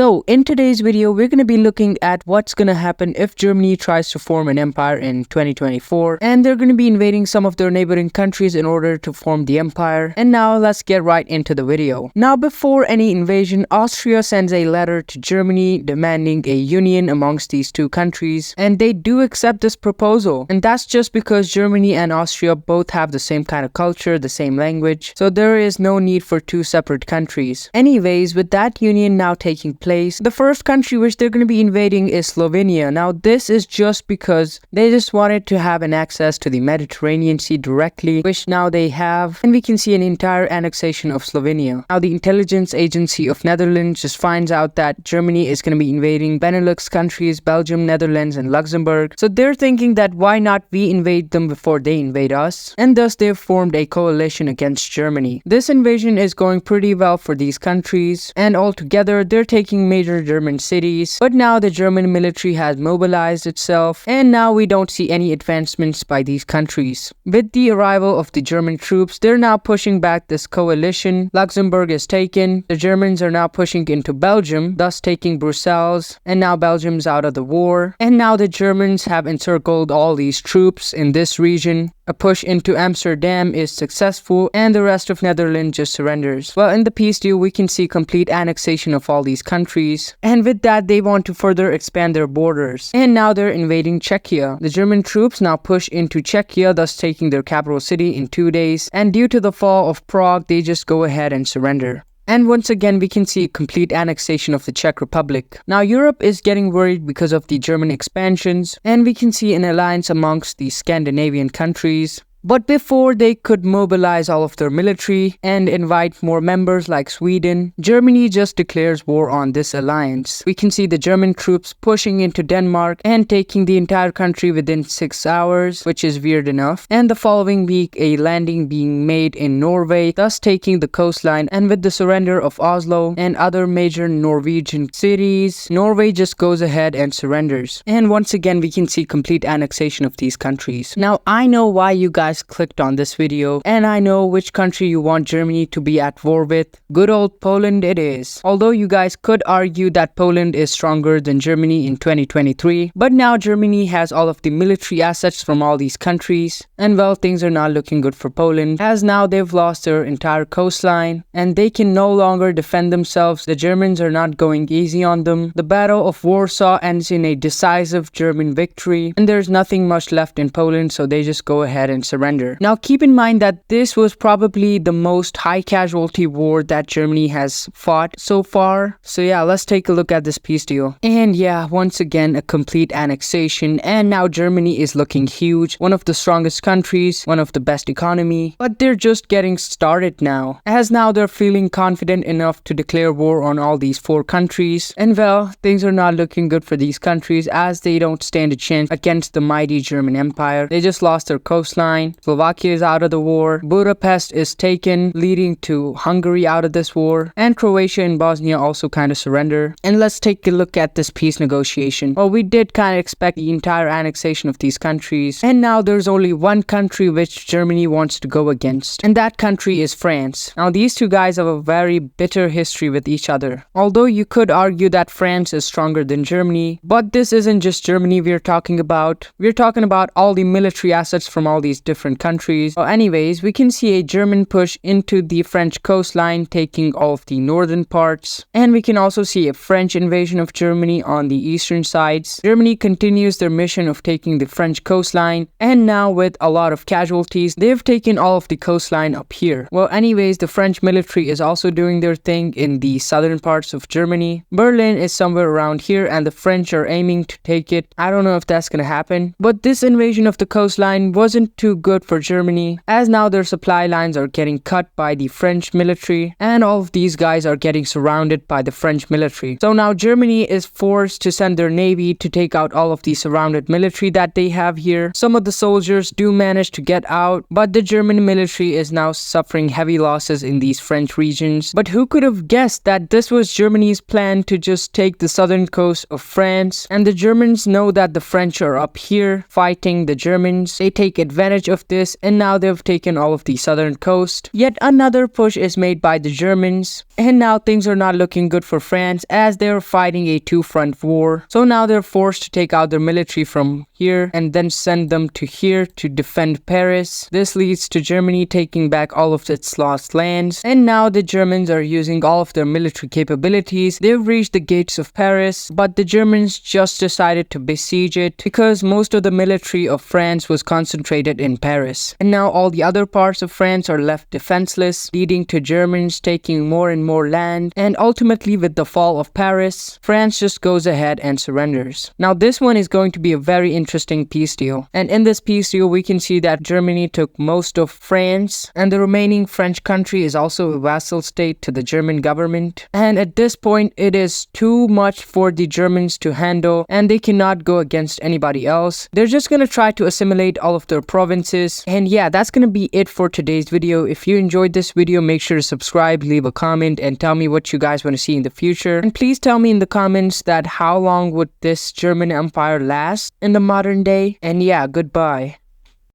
So in today's video, we're going to be looking at what's going to happen if Germany tries to form an empire in 2024, and they're going to be invading some of their neighboring countries in order to form the empire. And now let's get right into the video. Now, before any invasion, Austria sends a letter to Germany demanding a union amongst these two countries, and they do accept this proposal. And that's just because Germany and Austria both have the same kind of culture, the same language, so there is no need for two separate countries. Anyways, with that union now taking place, the first country which they're going to be invading is Slovenia. Now, this is just because they just wanted to have an access to the Mediterranean Sea directly, which now they have, and we can see an entire annexation of Slovenia. Now, the intelligence agency of Netherlands just finds out that Germany is going to be invading Benelux countries, Belgium, Netherlands, and Luxembourg. So they're thinking that why not we invade them before they invade us? And thus they've formed a coalition against Germany. This invasion is going pretty well for these countries, and altogether they're taking major German cities. But now the German military has mobilized itself, and now we don't see any advancements by these countries. With the arrival of the German troops, they're now pushing back this coalition. Luxembourg is taken. The Germans are now pushing into Belgium, thus taking Brussels, and now Belgium's out of the war. And now the Germans have encircled all these troops in this region. A push into Amsterdam is successful, and the rest of Netherlands just surrenders. Well, in the peace deal, we can see complete annexation of all these countries, and with that, they want to further expand their borders. And now they're invading Czechia. The German troops now push into Czechia, thus taking their capital city in 2 days, and due to the fall of Prague, they just go ahead and surrender. And once again, we can see a complete annexation of the Czech Republic. Now, Europe is getting worried because of the German expansions, and we can see an alliance amongst the Scandinavian countries. But before they could mobilize all of their military and invite more members like Sweden, Germany just declares war on this alliance. We can see the German troops pushing into Denmark and taking the entire country within 6 hours, which is weird enough. And the following week, a landing being made in Norway, thus taking the coastline. And with the surrender of Oslo and other major Norwegian cities, Norway just goes ahead and surrenders. And once again, we can see complete annexation of these countries. Now, I know why you guys clicked on this video, and I know which country you want Germany to be at war with. Good old Poland it is. Although you guys could argue that Poland is stronger than Germany in 2023, but now Germany has all of the military assets from all these countries, and well, things are not looking good for Poland, as now they've lost their entire coastline, and they can no longer defend themselves. The Germans are not going easy on them. The Battle of Warsaw ends in a decisive German victory, and there's nothing much left in Poland, so they just go ahead and surrender. Now, keep in mind that this was probably the most high casualty war that Germany has fought so far. So yeah, let's take a look at this peace deal. And yeah, once again, a complete annexation, and now Germany is looking huge, one of the strongest countries, one of the best economy, but they're just getting started now, as now they're feeling confident enough to declare war on all these 4 countries. And well, things are not looking good for these countries, as they don't stand a chance against the mighty German Empire. They just lost their coastline. Slovakia is out of the war. Budapest is taken, leading to Hungary out of this war. And Croatia and Bosnia also kind of surrender. And let's take a look at this peace negotiation. Well, we did kind of expect the entire annexation of these countries. And now there's only one country which Germany wants to go against. And that country is France. Now, these two guys have a very bitter history with each other. Although you could argue that France is stronger than Germany. But this isn't just Germany we're talking about. We're talking about all the military assets from all these different countries. Well, anyways, we can see a German push into the French coastline, taking all of the northern parts, and we can also see a French invasion of Germany on the eastern sides. Germany continues their mission of taking the French coastline, and now with a lot of casualties, they've taken all of the coastline up here. Well, anyways, the French military is also doing their thing in the southern parts of Germany. Berlin is somewhere around here, and the French are aiming to take it. I don't know if that's gonna happen, but this invasion of the coastline wasn't too good for Germany, as now their supply lines are getting cut by the French military, and all of these guys are getting surrounded by the French military. So now Germany is forced to send their navy to take out all of the surrounded military that they have here. Some of the soldiers do manage to get out, but the German military is now suffering heavy losses in these French regions. But who could have guessed that this was Germany's plan to just take the southern coast of France? And the Germans know that the French are up here fighting the Germans. They take advantage of of this, and now they've taken all of the southern coast. Yet another push is made by the Germans, and now things are not looking good for France as they're fighting a two-front war. So now they're forced to take out their military from here and then send them to here to defend Paris. This leads to Germany taking back all of its lost lands, and now the Germans are using all of their military capabilities. They've reached the gates of Paris, but the Germans just decided to besiege it because most of the military of France was concentrated in Paris. And now all the other parts of France are left defenseless, leading to Germans taking more and more land, and ultimately with the fall of Paris, France just goes ahead and surrenders. Now this one is going to be a very interesting peace deal, and in this peace deal we can see that Germany took most of France, and the remaining French country is also a vassal state to the German government. And at this point it is too much for the Germans to handle, and they cannot go against anybody else. They're just gonna try to assimilate all of their provinces. And yeah, that's gonna be it for today's video. If you enjoyed this video, make sure to subscribe, leave a comment, and tell me what you guys want to see in the future. And please tell me in the comments that how long would this German Empire last in the modern day. And yeah, goodbye.